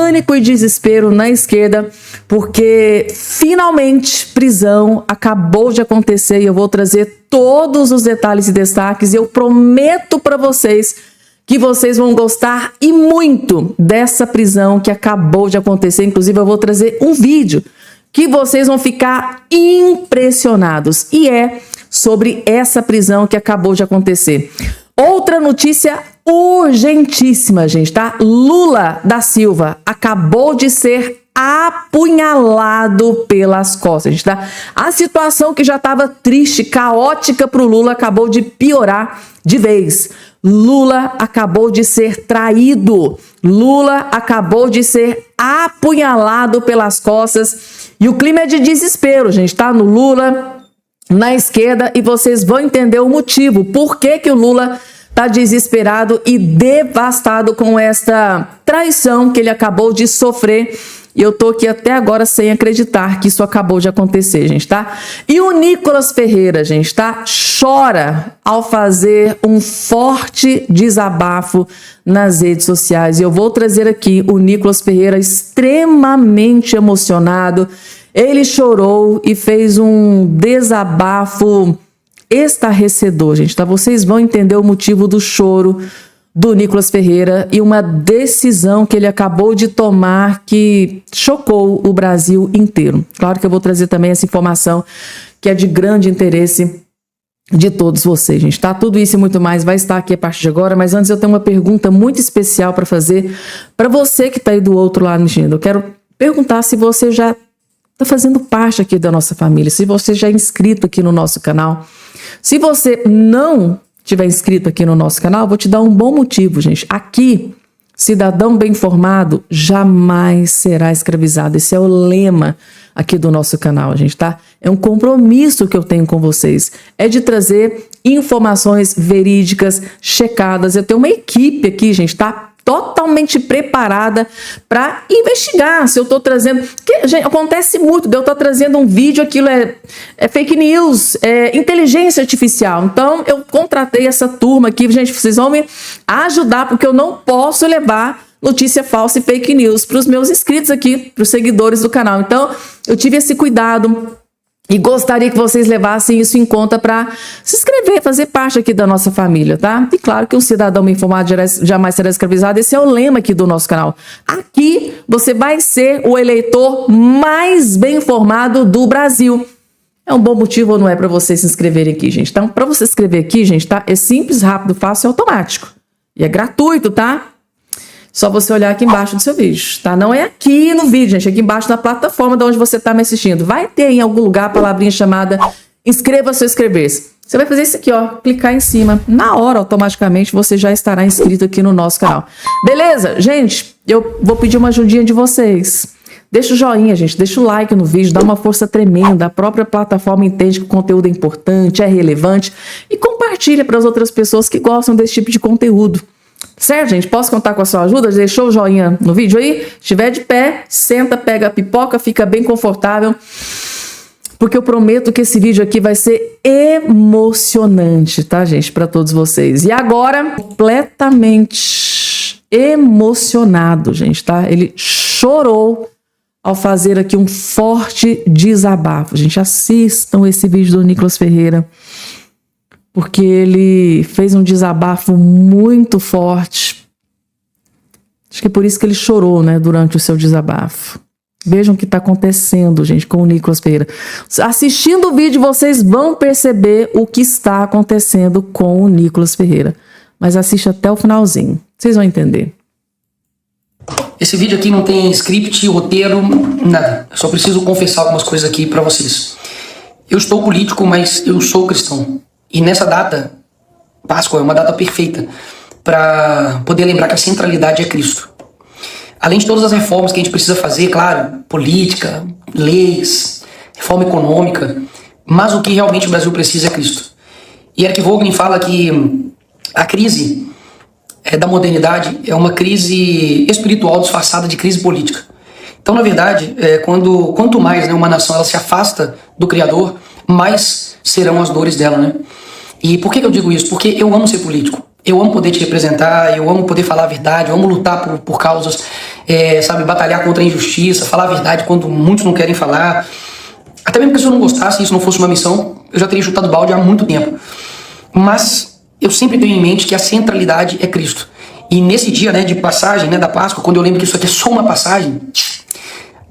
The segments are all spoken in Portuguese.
pânico e desespero na esquerda, porque finalmente prisão acabou de acontecer e eu vou trazer todos os detalhes e destaques. E eu prometo para vocês que vocês vão gostar e muito dessa prisão que acabou de acontecer. Inclusive, eu vou trazer um vídeo que vocês vão ficar impressionados. E é sobre essa prisão que acabou de acontecer. Outra notícia urgentíssima, gente, tá? Lula da Silva acabou de ser apunhalado pelas costas, gente, tá? A situação que já estava triste, caótica para o Lula, acabou de piorar de vez. Lula acabou de ser traído. Lula acabou de ser apunhalado pelas costas. E o clima é de desespero, gente, tá? No Lula, na esquerda, e vocês vão entender o motivo. Por que que o Lula tá desesperado e devastado com esta traição que ele acabou de sofrer. E eu tô aqui até agora sem acreditar que isso acabou de acontecer, gente, tá? E o Nicolas Ferreira, gente, tá? Chora ao fazer um forte desabafo nas redes sociais. E eu vou trazer aqui o Nicolas Ferreira extremamente emocionado. Ele chorou e fez um desabafo estarrecedor, gente, tá? Vocês vão entender o motivo do choro do Nicolas Ferreira e uma decisão que ele acabou de tomar que chocou o Brasil inteiro. Claro que eu vou trazer também essa informação que é de grande interesse de todos vocês, gente, tá? Tudo isso e muito mais vai estar aqui a partir de agora, mas antes eu tenho uma pergunta muito especial para fazer para você que tá aí do outro lado, gente. Eu quero perguntar se você já tá fazendo parte aqui da nossa família, se você já é inscrito aqui no nosso canal. Se você não tiver inscrito aqui no nosso canal, vou te dar um bom motivo, gente. Aqui, cidadão bem informado jamais será escravizado. Esse é o lema aqui do nosso canal, gente, tá? É um compromisso que eu tenho com vocês. É de trazer informações verídicas, checadas. Eu tenho uma equipe aqui, gente, tá? Totalmente preparada para investigar se eu estou trazendo... Que, gente, acontece muito de eu estar trazendo um vídeo, aquilo é fake news, é inteligência artificial. Então, eu contratei essa turma aqui. Gente, vocês vão me ajudar, porque eu não posso levar notícia falsa e fake news para os meus inscritos aqui, para os seguidores do canal. Então, eu tive esse cuidado e gostaria que vocês levassem isso em conta para se inscrever, fazer parte aqui da nossa família, tá? E claro que um cidadão bem informado jamais será escravizado. Esse é o lema aqui do nosso canal. Aqui você vai ser o eleitor mais bem informado do Brasil. É um bom motivo ou não é para vocês se inscreverem aqui, gente? Então, para você se inscrever aqui, gente, tá? É simples, rápido, fácil e automático. E é gratuito, tá? Só você olhar aqui embaixo do seu vídeo, tá? Não é aqui no vídeo, gente. É aqui embaixo na plataforma de onde você está me assistindo. Vai ter em algum lugar a palavrinha chamada inscreva-se ou inscrever-se. Você vai fazer isso aqui, ó. Clicar em cima. Na hora, automaticamente, você já estará inscrito aqui no nosso canal. Beleza? Gente, eu vou pedir uma ajudinha de vocês. Deixa o joinha, gente. Deixa o like no vídeo. Dá uma força tremenda. A própria plataforma entende que o conteúdo é importante, é relevante. E compartilha para as outras pessoas que gostam desse tipo de conteúdo. Certo, gente? Posso contar com a sua ajuda? Deixou o joinha no vídeo aí? Estiver de pé, senta, pega a pipoca, fica bem confortável, porque eu prometo que esse vídeo aqui vai ser emocionante, tá, gente? Para todos vocês. E agora, completamente emocionado, gente, tá? Ele chorou ao fazer aqui um forte desabafo. Gente, assistam esse vídeo do Nicolas Ferreira, porque ele fez um desabafo muito forte. Acho que é por isso que ele chorou, né, durante o seu desabafo. Vejam o que está acontecendo, gente, com o Nicolas Ferreira. Assistindo o vídeo, vocês vão perceber o que está acontecendo com o Nicolas Ferreira. Mas assiste até o finalzinho. Vocês vão entender. Esse vídeo aqui não tem script, roteiro, nada. Eu só preciso confessar algumas coisas aqui para vocês. Eu estou político, mas eu sou cristão. E nessa data, Páscoa é uma data perfeita para poder lembrar que a centralidade é Cristo. Além de todas as reformas que a gente precisa fazer, claro, política, leis, reforma econômica, mas o que realmente o Brasil precisa é Cristo. E Eric Voegelin fala que a crise da modernidade é uma crise espiritual disfarçada de crise política. Então, na verdade, quanto mais, né, uma nação ela se afasta do Criador, mais serão as dores dela, né? E por que eu digo isso? Porque eu amo ser político. Eu amo poder te representar, eu amo poder falar a verdade, eu amo lutar por causas sabe, batalhar contra a injustiça, falar a verdade quando muitos não querem falar. Até mesmo que se eu não gostasse, isso não fosse uma missão, eu já teria chutado balde há muito tempo. Mas eu sempre tenho em mente que a centralidade é Cristo. E nesse dia, né, de passagem, né, da Páscoa, quando eu lembro que isso aqui é só uma passagem,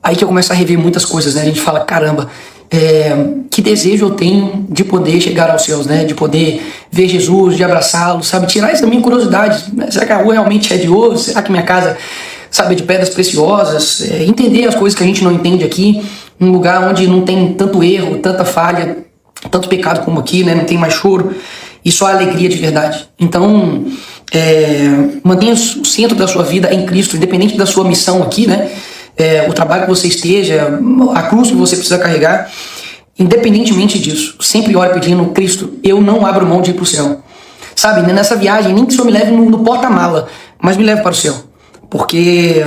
aí que eu começo a rever muitas coisas, né? A gente fala, caramba, que desejo eu tenho de poder chegar aos céus, né? De poder ver Jesus, de abraçá-lo, sabe? Tirar essa minha curiosidade. Né? Será que a rua realmente é de ouro? Será que minha casa, sabe, é de pedras preciosas? Entender as coisas que a gente não entende aqui, num lugar onde não tem tanto erro, tanta falha, tanto pecado como aqui, né? Não tem mais choro e só alegria de verdade. Então, mantenha o centro da sua vida em Cristo, independente da sua missão aqui, né? O trabalho que você esteja, a cruz que você precisa carregar, independentemente disso, sempre ore pedindo, Cristo, eu não abro mão de ir para o céu. Sabe, nessa viagem, nem que o Senhor me leve no porta-mala, mas me leve para o céu. Porque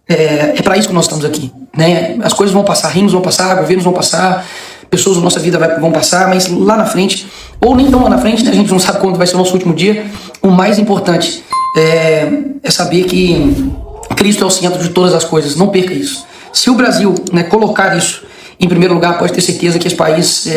é para isso que nós estamos aqui. Né? As coisas vão passar, reinos vão passar, governos vão passar, pessoas da nossa vida vão passar, mas lá na frente, ou nem tão lá na frente, né? A gente não sabe quando vai ser o nosso último dia, o mais importante é saber que Cristo é o centro de todas as coisas, não perca isso. Se o Brasil, né, colocar isso em primeiro lugar, pode ter certeza que esse país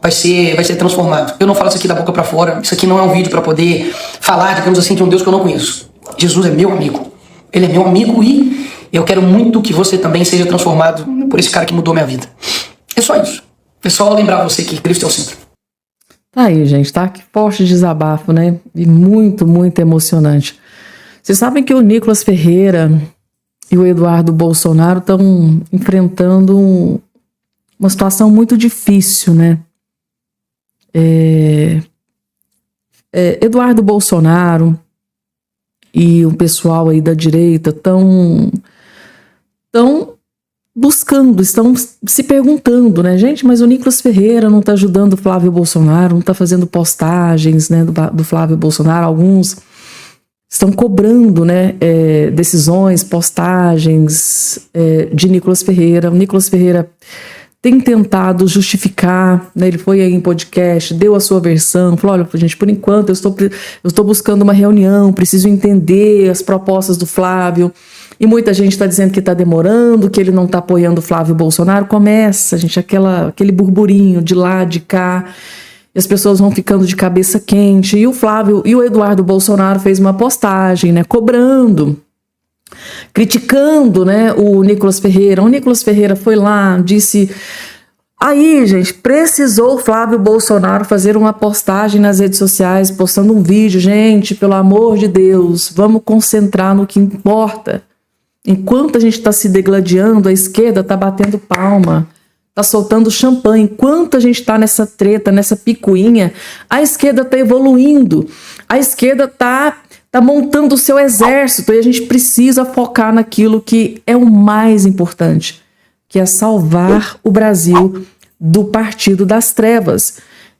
vai ser transformado. Eu não falo isso aqui da boca para fora, isso aqui não é um vídeo para poder falar, digamos assim, de um Deus que eu não conheço. Jesus é meu amigo, ele é meu amigo e eu quero muito que você também seja transformado por esse cara que mudou minha vida. É só isso, é só lembrar você que Cristo é o centro. Tá aí, gente, tá? Que forte desabafo, né? E muito, muito emocionante. Vocês sabem que o Nicolas Ferreira e o Eduardo Bolsonaro estão enfrentando uma situação muito difícil, né? Eduardo Bolsonaro e o pessoal aí da direita estão buscando, estão se perguntando, né? Gente, mas o Nicolas Ferreira não está ajudando o Flávio Bolsonaro, não está fazendo postagens, né, do Flávio Bolsonaro, alguns estão cobrando, né, decisões, postagens de Nicolas Ferreira. O Nicolas Ferreira tem tentado justificar, né, ele foi aí em podcast, deu a sua versão, falou, olha, gente, por enquanto eu estou buscando uma reunião, preciso entender as propostas do Flávio, e muita gente está dizendo que está demorando, que ele não está apoiando o Flávio Bolsonaro. Começa, gente, aquele burburinho de lá, de cá, e as pessoas vão ficando de cabeça quente. E o Flávio e o Eduardo Bolsonaro fez uma postagem, né, cobrando, criticando, né, o Nicolas Ferreira. O Nicolas Ferreira foi lá, disse... Aí, gente, precisou o Flávio Bolsonaro fazer uma postagem nas redes sociais, postando um vídeo. Gente, pelo amor de Deus, vamos concentrar no que importa. Enquanto a gente está se degladiando, a esquerda está batendo palma, está soltando champanhe. Enquanto a gente está nessa treta, nessa picuinha, a esquerda está evoluindo. A esquerda está montando o seu exército e a gente precisa focar naquilo que é o mais importante, que é salvar o Brasil do Partido das Trevas.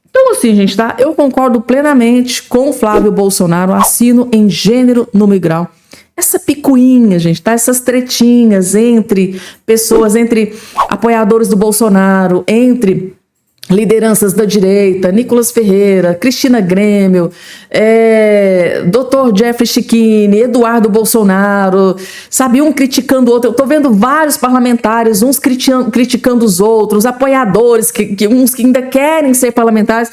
Então, assim, gente, tá? Eu concordo plenamente com o Flávio Bolsonaro, assino em gênero, número e grau. Essa picuinha, gente, tá? Essas tretinhas entre pessoas, entre apoiadores do Bolsonaro, entre lideranças da direita, Nicolas Ferreira, Cristina Grêmio, Dr. Jeffrey Chiquini, Eduardo Bolsonaro, sabe, um criticando o outro. Eu tô vendo vários parlamentares, uns criticando os outros, apoiadores, uns que ainda querem ser parlamentares.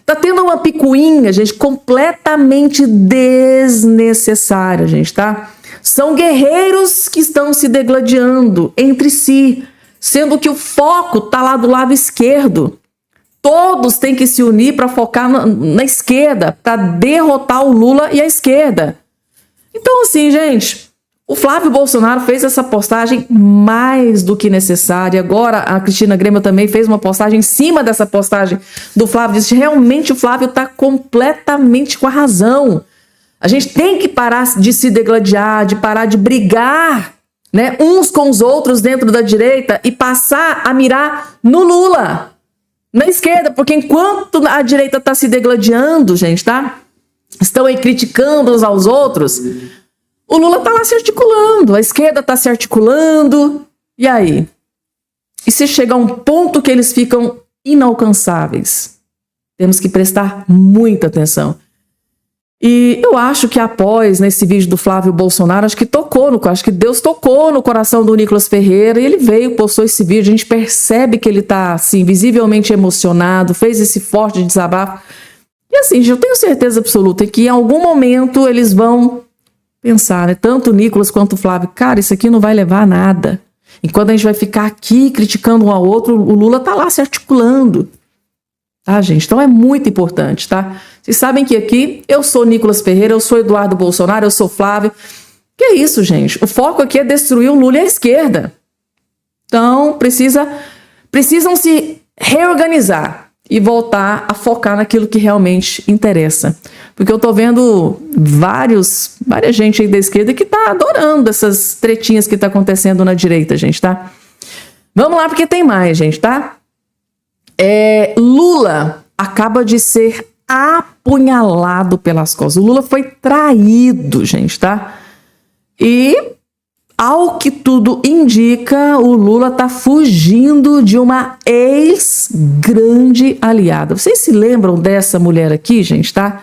Tá tendo uma picuinha, gente, completamente desnecessária, gente, tá? São guerreiros que estão se degladiando entre si, sendo que o foco tá lá do lado esquerdo. Todos têm que se unir para focar na esquerda, para derrotar o Lula e a esquerda. Então, assim, gente, o Flávio Bolsonaro fez essa postagem mais do que necessária. Agora, a Cristina Grêmio também fez uma postagem em cima dessa postagem do Flávio. Disse, realmente o Flávio está completamente com a razão. A gente tem que parar de se degladiar, de parar de brigar, né, uns com os outros dentro da direita e passar a mirar no Lula. Na esquerda, porque enquanto a direita está se degladiando, gente, tá? Estão aí criticando uns aos outros, o Lula está lá se articulando, a esquerda está se articulando, e aí? E se chega a um ponto que eles ficam inalcançáveis? Temos que prestar muita atenção. E eu acho que após, nesse vídeo do Flávio Bolsonaro, acho que Deus tocou no coração do Nicolas Ferreira e ele veio, postou esse vídeo, a gente percebe que ele está, assim, visivelmente emocionado, fez esse forte desabafo. E assim, eu tenho certeza absoluta que em algum momento eles vão pensar, né? Tanto o Nicolas quanto o Flávio, cara, isso aqui não vai levar a nada. Enquanto a gente vai ficar aqui criticando um ao outro, o Lula tá lá se articulando. Tá, gente? Então é muito importante, tá? Vocês sabem que aqui eu sou Nicolas Ferreira, eu sou Eduardo Bolsonaro, eu sou Flávio. Que é isso, gente? O foco aqui é destruir o Lula e a esquerda. Então precisam se reorganizar e voltar a focar naquilo que realmente interessa. Porque eu tô vendo várias gente aí da esquerda que tá adorando essas tretinhas que tá acontecendo na direita, gente, tá? Vamos lá, porque tem mais, gente, tá? Lula acaba de ser apunhalado pelas costas. O Lula foi traído, gente, tá? E, ao que tudo indica, o Lula tá fugindo de uma ex-grande aliada. Vocês se lembram dessa mulher aqui, gente, tá?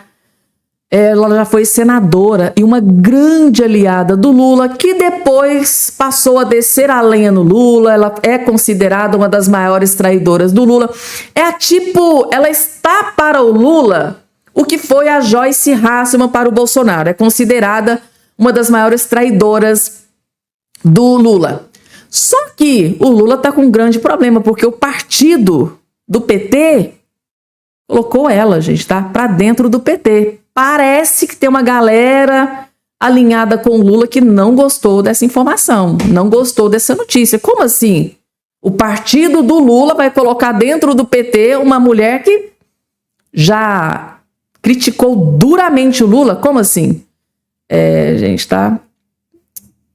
Ela já foi senadora e uma grande aliada do Lula, que depois passou a descer a lenha no Lula. Ela é considerada uma das maiores traidoras do Lula. Ela está para o Lula o que foi a Joyce Hasselman para o Bolsonaro. É considerada uma das maiores traidoras do Lula. Só que o Lula está com um grande problema, porque o partido do PT colocou ela, gente, tá? Para dentro do PT. Parece que tem uma galera alinhada com o Lula que não gostou dessa informação, não gostou dessa notícia. Como assim? O partido do Lula vai colocar dentro do PT uma mulher que já criticou duramente o Lula? Como assim? Gente, tá?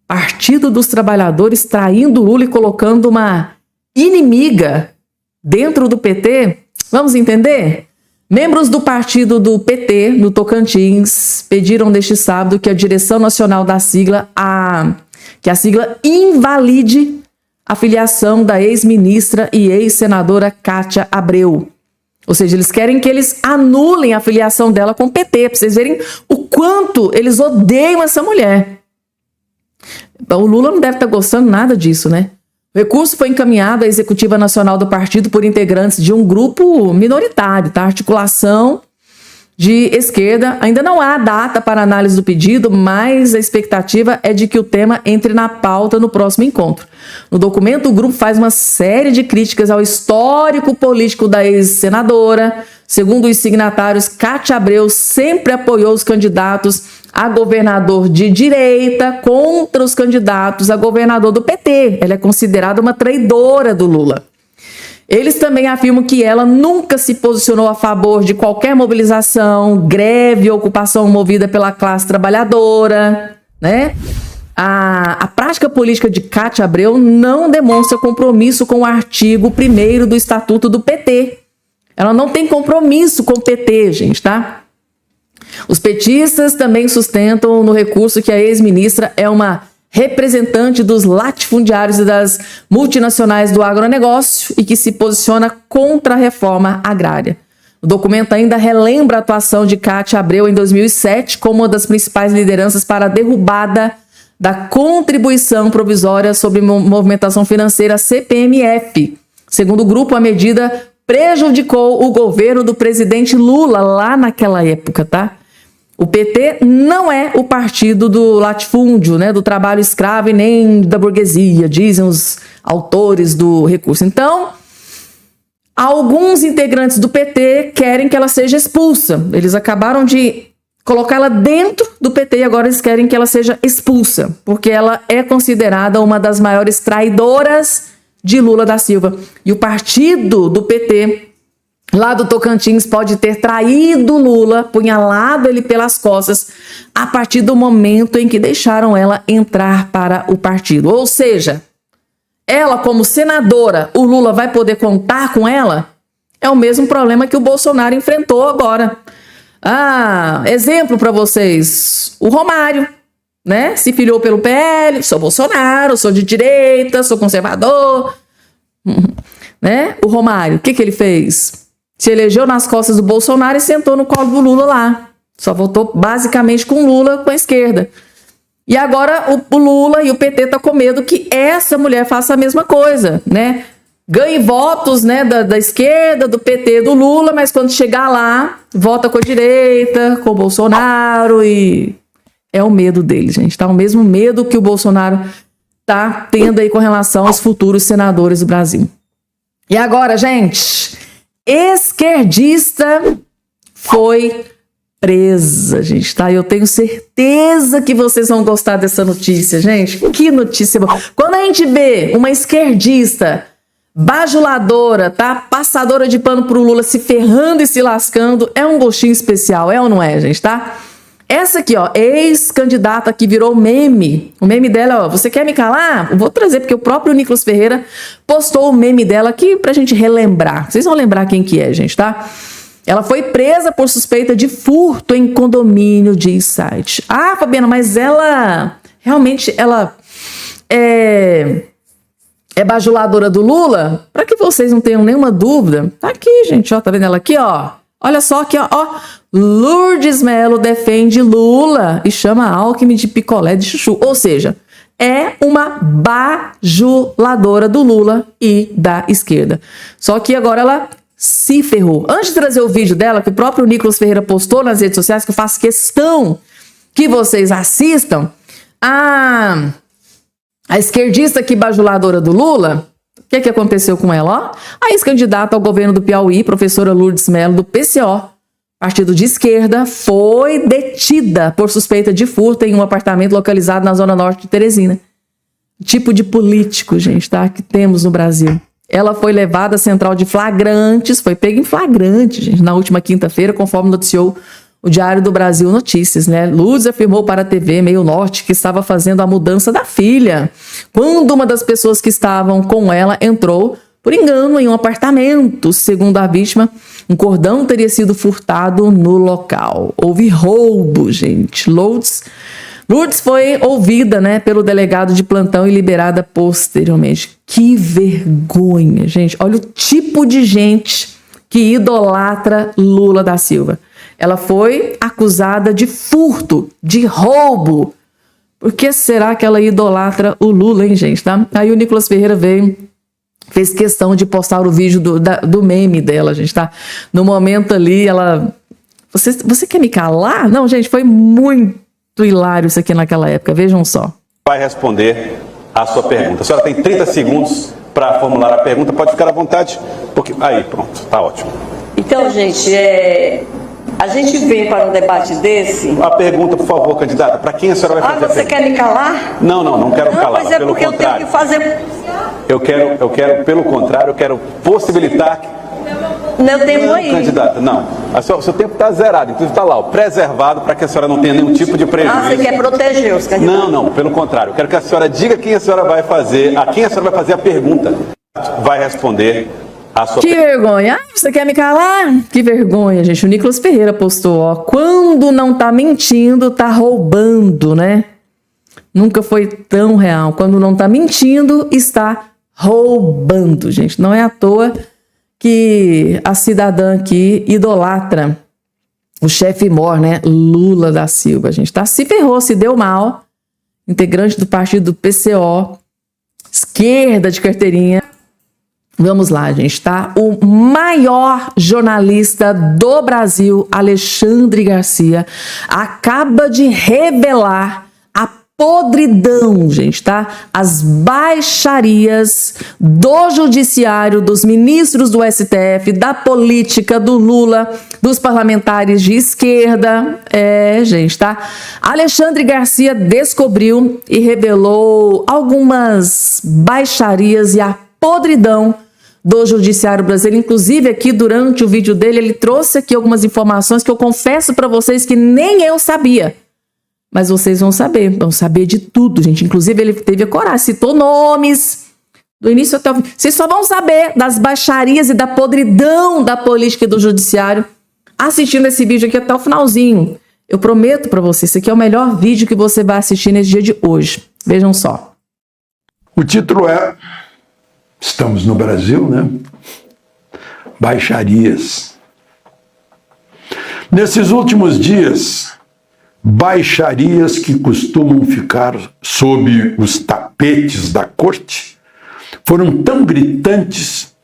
Partido dos Trabalhadores traindo o Lula e colocando uma inimiga dentro do PT? Vamos entender? Membros do partido do PT, no Tocantins, pediram neste sábado que a direção nacional da sigla, que a sigla invalide a filiação da ex-ministra e ex-senadora Cátia Abreu. Ou seja, eles querem que eles anulem a filiação dela com o PT, para vocês verem o quanto eles odeiam essa mulher. O Lula não deve estar gostando nada disso, né? O recurso foi encaminhado à Executiva Nacional do Partido por integrantes de um grupo minoritário, tá? Articulação de esquerda. Ainda não há data para análise do pedido, mas a expectativa é de que o tema entre na pauta no próximo encontro. No documento, o grupo faz uma série de críticas ao histórico político da ex-senadora. Segundo os signatários, Cátia Abreu sempre apoiou os candidatos a governador de direita contra os candidatos a governador do PT. Ela é considerada uma traidora do Lula. Eles também afirmam que ela nunca se posicionou a favor de qualquer mobilização, greve ou ocupação movida pela classe trabalhadora, né? A prática política de Cátia Abreu não demonstra compromisso com o artigo 1º do Estatuto do PT. Ela não tem compromisso com o PT, gente, tá? Os petistas também sustentam no recurso que a ex-ministra é uma representante dos latifundiários e das multinacionais do agronegócio e que se posiciona contra a reforma agrária. O documento ainda relembra a atuação de Cátia Abreu em 2007 como uma das principais lideranças para a derrubada da contribuição provisória sobre movimentação financeira CPMF. Segundo o grupo, a medida prejudicou o governo do presidente Lula lá naquela época, tá? O PT não é o partido do latifúndio, né, do trabalho escravo e nem da burguesia, dizem os autores do recurso. Então, alguns integrantes do PT querem que ela seja expulsa. Eles acabaram de colocar ela dentro do PT e agora eles querem que ela seja expulsa, porque ela é considerada uma das maiores traidoras de Lula da Silva. E o partido do PT lá do Tocantins pode ter traído Lula, apunhalado ele pelas costas, a partir do momento em que deixaram ela entrar para o partido. Ou seja, ela como senadora, o Lula vai poder contar com ela? É o mesmo problema que o Bolsonaro enfrentou agora. Exemplo para vocês, o Romário, né? Se filiou pelo PL, sou Bolsonaro, sou de direita, sou conservador, né? O Romário, o que ele fez? Se elegeu nas costas do Bolsonaro e sentou no colo do Lula lá. Só votou basicamente com Lula, com a esquerda. E agora o Lula e o PT estão com medo que essa mulher faça a mesma coisa, né? Ganhe votos, né, da esquerda, do PT, do Lula, mas quando chegar lá, vota com a direita, com o Bolsonaro, e é o medo deles, gente, tá? O mesmo medo que o Bolsonaro tá tendo aí com relação aos futuros senadores do Brasil. E agora, gente, esquerdista foi presa, gente, tá? Eu tenho certeza que vocês vão gostar dessa notícia, gente. Que notícia boa. Quando a gente vê uma esquerdista bajuladora, tá? Passadora de pano pro Lula se ferrando e se lascando, é um gostinho especial, é ou não é, gente, tá? Essa aqui, ó, ex-candidata que virou meme. O meme dela, ó, você quer me calar? Eu vou trazer, porque o próprio Nicolas Ferreira postou o meme dela aqui pra gente relembrar. Vocês vão lembrar quem que é, gente, tá? Ela foi presa por suspeita de furto em condomínio, diz site. Ah, Fabiana, mas ela realmente ela é bajuladora do Lula? Para que vocês não tenham nenhuma dúvida, tá aqui, gente, ó, tá vendo ela aqui, ó? Olha só aqui, ó. Lourdes Mello defende Lula e chama Alckmin de picolé de chuchu. Ou seja, é uma bajuladora do Lula e da esquerda. Só que agora ela se ferrou. Antes de trazer o vídeo dela, que o próprio Nicolas Ferreira postou nas redes sociais, que eu faço questão que vocês assistam, a esquerdista aqui bajuladora do Lula, o que aconteceu com ela? Ó, a ex-candidata ao governo do Piauí, professora Lourdes Mello, do PCO, partido de esquerda, foi detida por suspeita de furto em um apartamento localizado na zona norte de Teresina. Tipo de político, gente, tá? Que temos no Brasil. Ela foi levada à central de flagrantes, foi pega em flagrante, gente, na última quinta-feira, conforme noticiou o Diário do Brasil Notícias, né? Lourdes afirmou para a TV Meio Norte que estava fazendo a mudança da filha, quando uma das pessoas que estavam com ela entrou, por engano, em um apartamento. Segundo a vítima, um cordão teria sido furtado no local. Houve roubo, gente. Lourdes foi ouvida, né, pelo delegado de plantão e liberada posteriormente. Que vergonha, gente. Olha o tipo de gente que idolatra Lula da Silva. Ela foi acusada de furto, de roubo. Por que será que ela idolatra o Lula, hein, gente? Tá? Aí o Nicolas Ferreira fez questão de postar o vídeo do meme dela, gente, tá? No momento ali, ela... Você quer me calar? Não, gente, foi muito hilário isso aqui naquela época. Vejam só. Vai responder a sua pergunta. A senhora tem 30 segundos para formular a pergunta. Pode ficar à vontade. Porque... Aí, pronto. Tá ótimo. Então, gente, a gente vem para um debate desse... A pergunta, por favor, candidata. Para quem a senhora vai fazer? Você quer me calar? Não quero calar. Mas é porque eu tenho que fazer... Eu quero, pelo contrário, eu quero possibilitar... Meu tempo aí. Candidata, não. O seu tempo está zerado, inclusive está lá, preservado, para que a senhora não tenha nenhum tipo de prejuízo. Ah, você quer proteger os candidatos? Não, pelo contrário. Eu quero que a senhora diga quem a senhora vai fazer, a quem a senhora vai fazer a pergunta. Vai responder a sua pergunta. Que vergonha. Ah, você quer me calar? Que vergonha, gente. O Nicolas Ferreira postou, ó. Quando não tá mentindo, tá roubando, né? Nunca foi tão real. Quando não tá mentindo, está roubando, gente. Não é à toa que a cidadã aqui idolatra o chefe mor, né? Lula da Silva, gente, tá? Se ferrou, se deu mal. Integrante do partido do PCO, esquerda de carteirinha. Vamos lá, gente, tá? O maior jornalista do Brasil, Alexandre Garcia, acaba de revelar a podridão, gente, tá? As baixarias do judiciário, dos ministros do STF, da política, do Lula, dos parlamentares de esquerda. Gente, tá? Alexandre Garcia descobriu e revelou algumas baixarias e a podridão do judiciário brasileiro. Inclusive, aqui durante o vídeo dele, ele trouxe aqui algumas informações que eu confesso para vocês que nem eu sabia. Mas vocês vão saber de tudo, gente. Inclusive, ele teve a coragem, citou nomes do início até o fim. Vocês só vão saber das baixarias e da podridão da política e do judiciário assistindo esse vídeo aqui até o finalzinho. Eu prometo para vocês, esse aqui é o melhor vídeo que você vai assistir nesse dia de hoje. Vejam só. O título é... Estamos no Brasil, né? Baixarias. Nesses últimos dias, baixarias que costumam ficar sob os tapetes da corte foram tão gritantes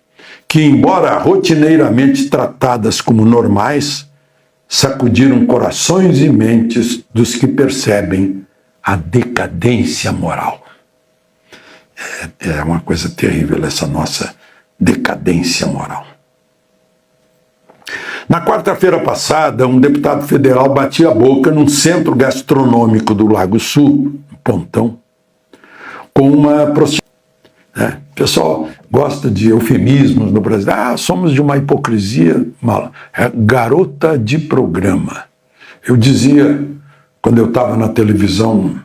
que, embora rotineiramente tratadas como normais, sacudiram corações e mentes dos que percebem a decadência moral. É uma coisa terrível essa nossa decadência moral. Na quarta-feira passada, um deputado federal batia a boca num centro gastronômico do Lago Sul, Pontão, com uma prostituta. O pessoal gosta de eufemismos no Brasil. Somos de uma hipocrisia. Garota de programa. Eu dizia, quando eu estava na televisão,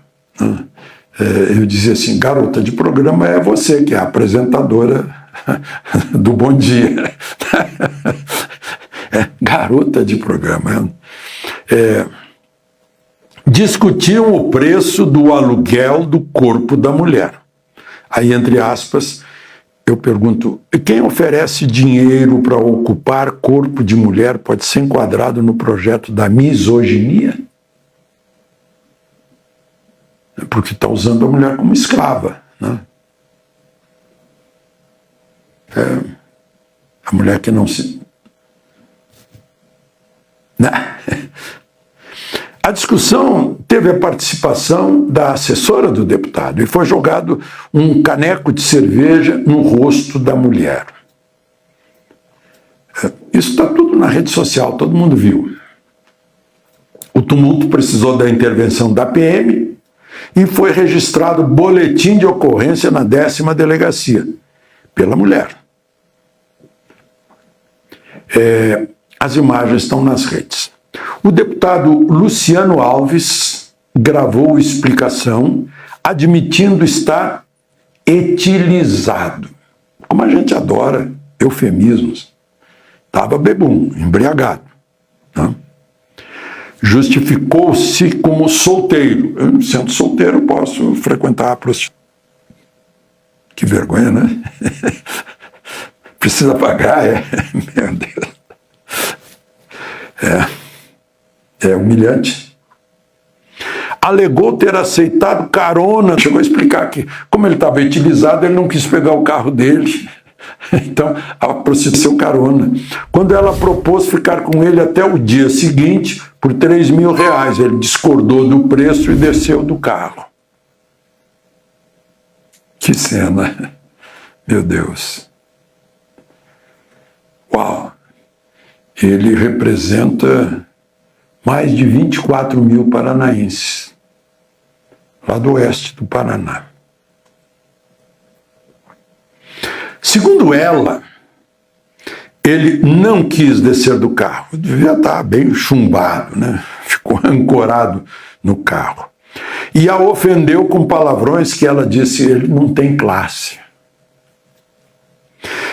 eu dizia assim, garota de programa é você, que é a apresentadora do Bom Dia. Garota de programa. Discutiam o preço do aluguel do corpo da mulher. Aí, entre aspas, eu pergunto, quem oferece dinheiro para ocupar corpo de mulher pode ser enquadrado no projeto da misoginia? Porque está usando a mulher como escrava, né? A mulher que não se... A discussão teve a participação da assessora do deputado e foi jogado um caneco de cerveja no rosto da mulher. Isso está tudo na rede social, todo mundo viu. O tumulto precisou da intervenção da PM e foi registrado boletim de ocorrência na 10ª delegacia, pela mulher. As imagens estão nas redes. O deputado Luciano Alves gravou explicação admitindo estar etilizado. Como a gente adora eufemismos. Estava bebum, embriagado. Né? Justificou-se como solteiro. Eu, sendo solteiro, posso frequentar a prostituição. Que vergonha, né? Precisa pagar, Meu Deus. É humilhante. Alegou ter aceitado carona. Chegou a explicar que, como ele estava etilizado, ele não quis pegar o carro dele. Então, a prostituição carona. Quando ela propôs ficar com ele até o dia seguinte, por R$3.000, ele discordou do preço e desceu do carro. Que cena. Meu Deus. Uau. Ele representa mais de 24 mil paranaenses, lá do oeste do Paraná. Segundo ela, ele não quis descer do carro, devia estar bem chumbado, né? Ficou ancorado no carro. E a ofendeu com palavrões que ela disse, ele não tem classe.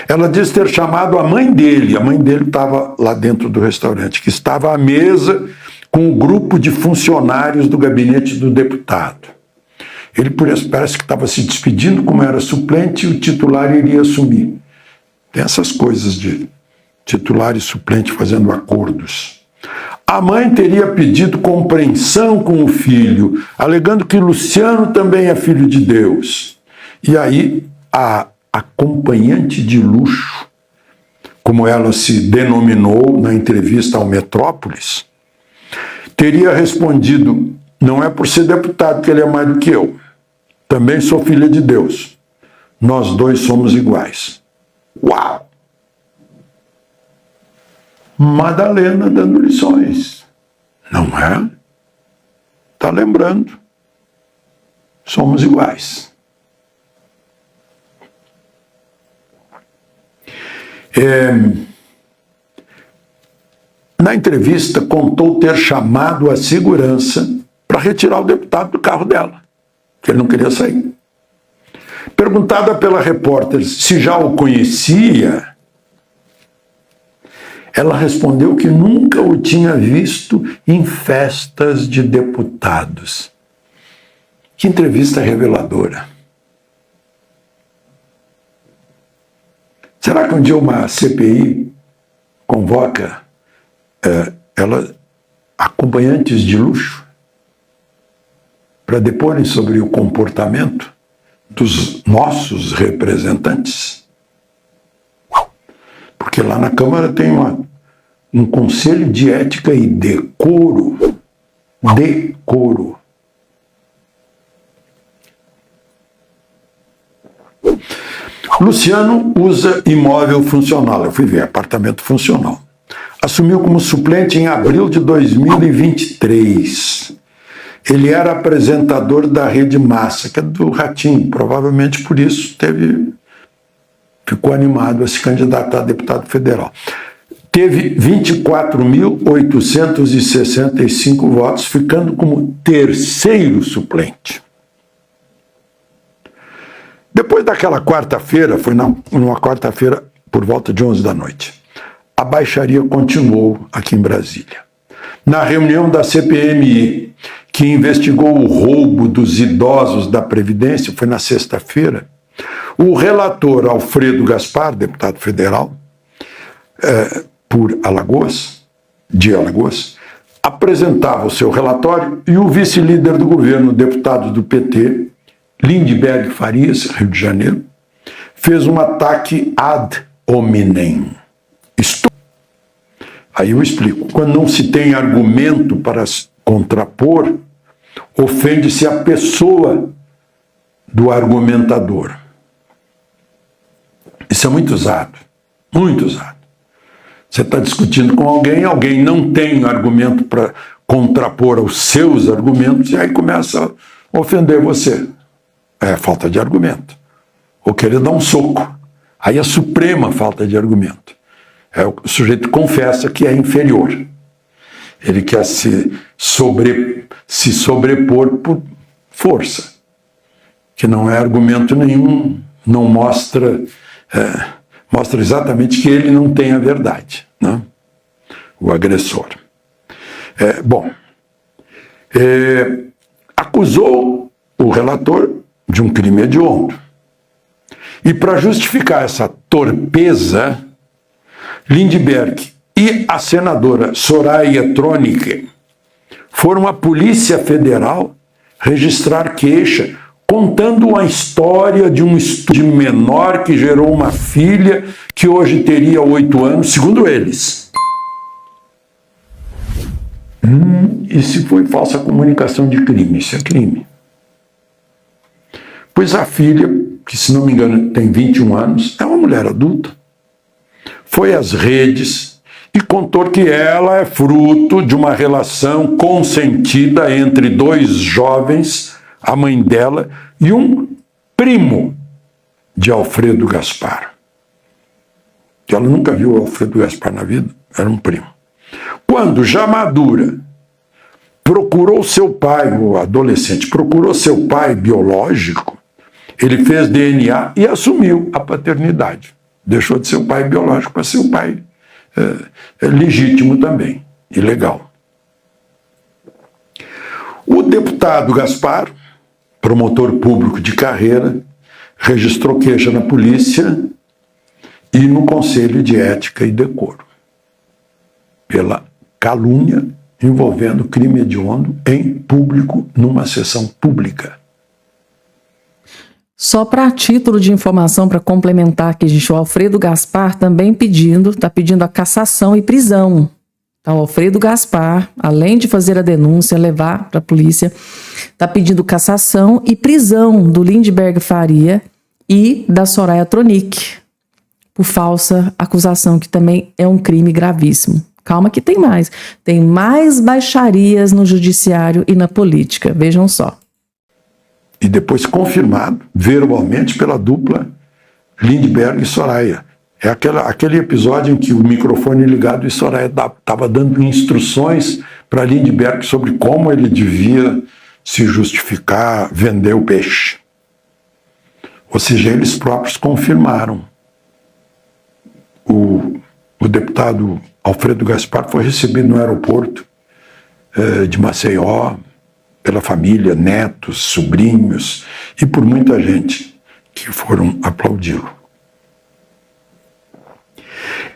Ela disse ter chamado a mãe dele estava lá dentro do restaurante, que estava à mesa com o grupo de funcionários do gabinete do deputado. Ele parece que estava se despedindo, como era suplente, e o titular iria assumir. Tem essas coisas de titular e suplente fazendo acordos. A mãe teria pedido compreensão com o filho, alegando que Luciano também é filho de Deus. E aí, a acompanhante de luxo, como ela se denominou na entrevista ao Metrópolis, teria respondido, não é por ser deputado que ele é mais do que eu. Também sou filha de Deus. Nós dois somos iguais. Uau! Madalena dando lições. Não é? Está lembrando. Somos iguais. Na entrevista, contou ter chamado a segurança para retirar o deputado do carro dela, que ele não queria sair. Perguntada pela repórter se já o conhecia, ela respondeu que nunca o tinha visto em festas de deputados. Que entrevista reveladora. Será que um dia uma CPI convoca acompanhantes de luxo, para deporem sobre o comportamento dos nossos representantes. Porque lá na Câmara tem um conselho de ética e decoro. Decoro. Luciano usa imóvel funcional. Eu fui ver, apartamento funcional. Assumiu como suplente em abril de 2023. Ele era apresentador da Rede Massa, que é do Ratinho. Provavelmente por isso ficou animado a se candidatar a deputado federal. Teve 24.865 votos, ficando como terceiro suplente. Depois daquela quarta-feira, foi numa quarta-feira por volta de 11 da noite, a baixaria continuou aqui em Brasília. Na reunião da CPMI, que investigou o roubo dos idosos da Previdência, foi na sexta-feira, o relator Alfredo Gaspar, deputado federal, por Alagoas, apresentava o seu relatório e o vice-líder do governo, deputado do PT, Lindbergh Farias, Rio de Janeiro, fez um ataque ad hominem. Aí eu explico. Quando não se tem argumento para contrapor, ofende-se a pessoa do argumentador. Isso é muito usado, muito usado. Você está discutindo com alguém não tem argumento para contrapor aos seus argumentos, e aí começa a ofender você. É falta de argumento. Ou querer dar um soco. Aí é suprema falta de argumento. O sujeito confessa que é inferior. Ele quer se sobrepor por força, que não é argumento nenhum, não mostra exatamente que ele não tem a verdade, né? O agressor. Acusou o relator de um crime hediondo. E para justificar essa torpeza, Lindbergh e a senadora Soraya Tronic foram à Polícia Federal registrar queixa contando a história de um estupro menor que gerou uma filha que hoje teria 8 anos, segundo eles. E se foi falsa comunicação de crime? Isso é crime. Pois a filha, que se não me engano tem 21 anos, é uma mulher adulta, foi às redes e contou que ela é fruto de uma relação consentida entre 2 jovens, a mãe dela e um primo de Alfredo Gaspar. Ela nunca viu o Alfredo Gaspar na vida, era um primo. Quando, já madura, procurou seu pai, o adolescente, procurou seu pai biológico, ele fez DNA e assumiu a paternidade. Deixou de ser o pai biológico para ser o pai legítimo também, e legal. O deputado Gaspar, promotor público de carreira, registrou queixa na polícia e no Conselho de Ética e Decoro pela calúnia envolvendo crime hediondo em público, numa sessão pública. Só para título de informação, para complementar aqui, gente, o Alfredo Gaspar também está pedindo a cassação e prisão. Então, o Alfredo Gaspar, além de fazer a denúncia, levar para a polícia, está pedindo cassação e prisão do Lindbergh Faria e da Soraya Tronic, por falsa acusação, que também é um crime gravíssimo. Calma que tem mais. Tem mais baixarias no judiciário e na política. Vejam só. E depois confirmado verbalmente pela dupla Lindbergh e Soraya. É aquele episódio em que o microfone ligado e Soraya estava dando instruções para Lindbergh sobre como ele devia se justificar, vender o peixe. Ou seja, eles próprios confirmaram. O deputado Alfredo Gaspar foi recebido no aeroporto de Maceió pela família, netos, sobrinhos e por muita gente que foram aplaudi-lo.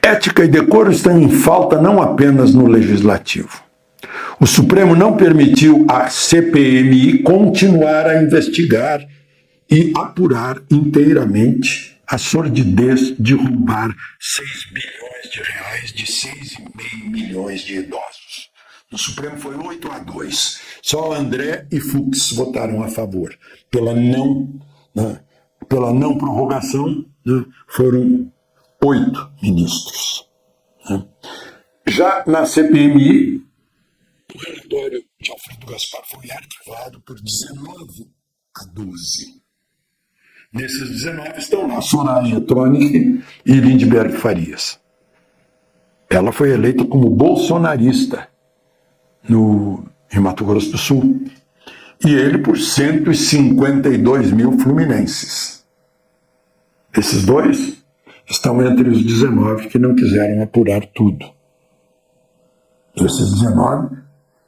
Ética e decoro estão em falta não apenas no Legislativo. O Supremo não permitiu à CPMI continuar a investigar e apurar inteiramente a sordidez de roubar 6 bilhões de reais de 6,5 milhões de idosos. No Supremo foi 8-2. Só André e Fux votaram a favor. Pela não prorrogação, foram 8 ministros. Já na CPMI, o relatório de Alfredo Gaspar foi arquivado por 19-12. Nesses 19 estão lá Soraya Tronic e Lindbergh Farias. Ela foi eleita como bolsonarista em Mato Grosso do Sul. E ele por 152 mil fluminenses. Esses dois estão entre os 19 que não quiseram apurar tudo. Esses 19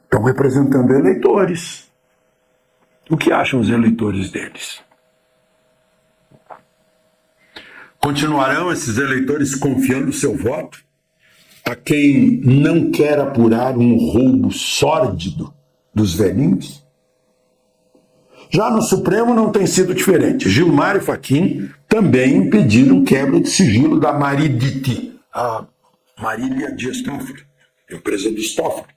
estão representando eleitores. O que acham os eleitores deles? Continuarão esses eleitores confiando seu voto a quem não quer apurar um roubo sórdido dos velhinhos? Já no Supremo não tem sido diferente. Gilmar e Fachin também impediram quebra de sigilo da Mariditi, a Marília Dias Toffoli, empresa do Toffoli.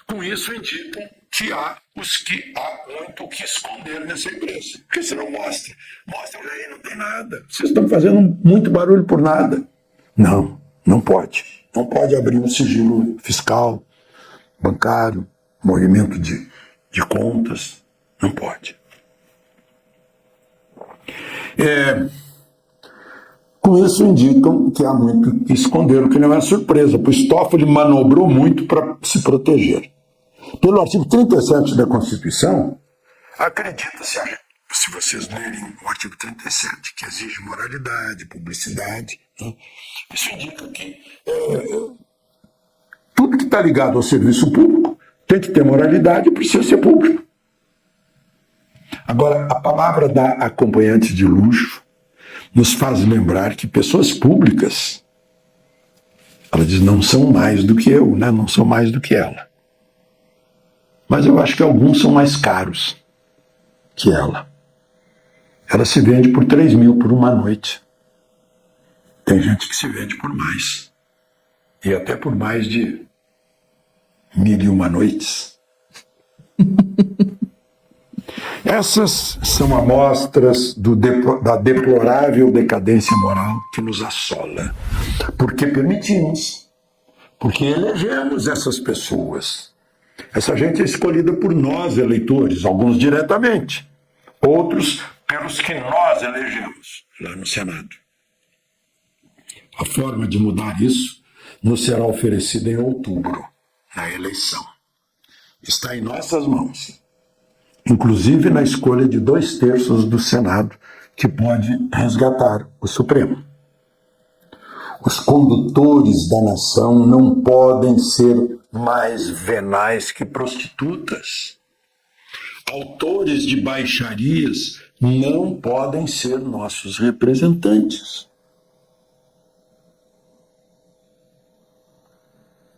Com isso indicam que há muito o que esconder nessa empresa. Porque se não mostra aí, não tem nada. Vocês estão fazendo muito barulho por nada. Não pode. Não pode abrir um sigilo fiscal, bancário, movimento de contas. Não pode. Com isso indicam que há muito que esconder, o que não é surpresa, pois Toffoli manobrou muito para se proteger. Pelo artigo 37 da Constituição, acredita-se, se vocês lerem o artigo 37, que exige moralidade, publicidade, isso indica que tudo que está ligado ao serviço público tem que ter moralidade e precisa ser público. Agora, a palavra da acompanhante de luxo nos faz lembrar que pessoas públicas, ela diz, não são mais do que eu, né? Não são mais do que ela. Mas eu acho que alguns são mais caros que ela. Ela se vende por 3 mil por uma noite. Tem gente que se vende por mais. E até por mais de 1.001 noites. Essas são amostras da deplorável decadência moral que nos assola. Porque permitimos, porque elegemos essas pessoas. Essa gente é escolhida por nós, eleitores, alguns diretamente, outros pelos que nós elegemos lá no Senado. A forma de mudar isso nos será oferecida em outubro, na eleição. Está em nossas mãos. Inclusive na escolha de 2/3 do Senado, que pode resgatar o Supremo. Os condutores da nação não podem ser mais venais que prostitutas. Autores de baixarias não podem ser nossos representantes.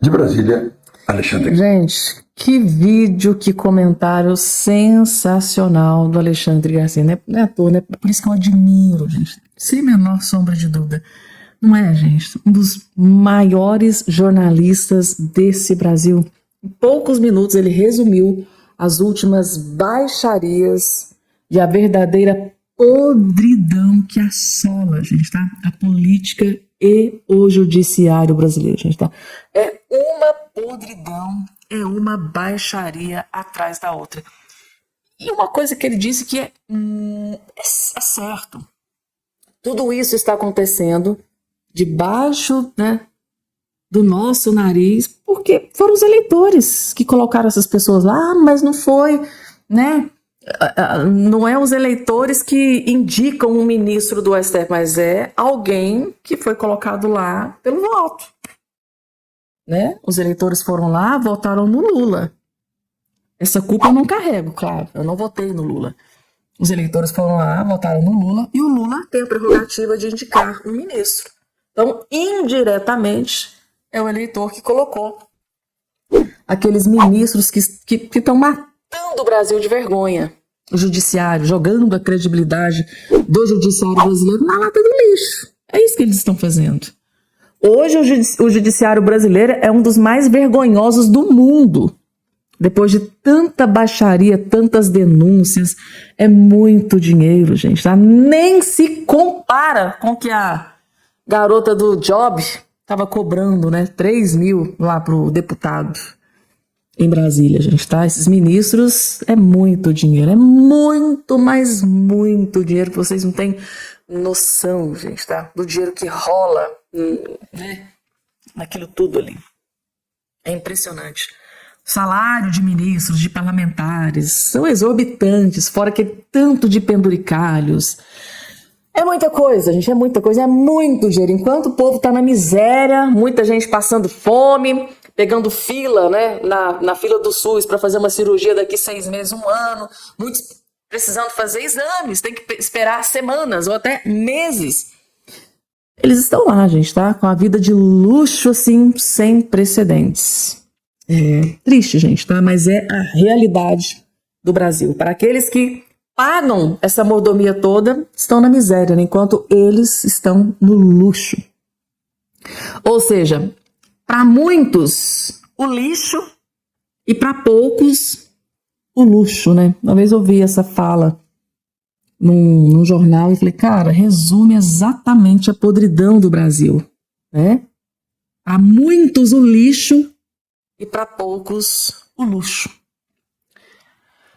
De Brasília, Alexandre. Gente, que vídeo, que comentário sensacional do Alexandre Garcia. Não é à toa, né? Por isso que eu admiro, gente. Sem menor sombra de dúvida. Não é, gente? Um dos maiores jornalistas desse Brasil. Em poucos minutos ele resumiu as últimas baixarias e a verdadeira podridão que assola, gente, tá? A política e o judiciário brasileiro, gente, tá? É uma podridão, é uma baixaria atrás da outra. E uma coisa que ele disse que é certo. Tudo isso está acontecendo debaixo, né, do nosso nariz, porque foram os eleitores que colocaram essas pessoas lá, mas não foi, né? Não é os eleitores que indicam um ministro do STF, mas é alguém que foi colocado lá pelo voto, né? Os eleitores foram lá, votaram no Lula. Essa culpa eu não carrego, claro, eu não votei no Lula. Os eleitores foram lá, votaram no Lula, e o Lula tem a prerrogativa de indicar um ministro. Então, indiretamente, é o eleitor que colocou aqueles ministros que estão matando o Brasil de vergonha. O judiciário, jogando a credibilidade do judiciário brasileiro na lata do lixo. É isso que eles estão fazendo. Hoje o judiciário brasileiro é um dos mais vergonhosos do mundo. Depois de tanta baixaria, tantas denúncias, é muito dinheiro, gente, tá? Nem se compara com o que a garota do Job estava cobrando, né? 3 mil lá pro deputado em Brasília, gente, tá? Esses ministros é muito dinheiro, é muito, mas muito dinheiro que vocês não têm noção, gente, tá? Do dinheiro que rola, né? Naquilo tudo ali. É impressionante. O salário de ministros, de parlamentares, são exorbitantes, fora que tanto de penduricalhos. É muita coisa, gente, é muita coisa, é muito dinheiro. Enquanto o povo tá na miséria, muita gente passando fome, pegando fila, né, na fila do SUS para fazer uma cirurgia daqui 6 meses, 1 ano, muitos precisando fazer exames, tem que esperar semanas ou até meses. Eles estão lá, gente, tá? Com a vida de luxo, assim, sem precedentes. É triste, gente, tá? Mas é a realidade do Brasil. Para aqueles que pagam essa mordomia toda, estão na miséria, né? Enquanto eles estão no luxo. Ou seja, para muitos, o lixo e para poucos, o luxo, né? Uma vez eu ouvi essa fala num jornal e falei, cara, resume exatamente a podridão do Brasil, né? Para muitos, o lixo e para poucos, o luxo.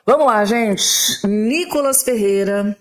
Vamos lá, gente. Nicolas Ferreira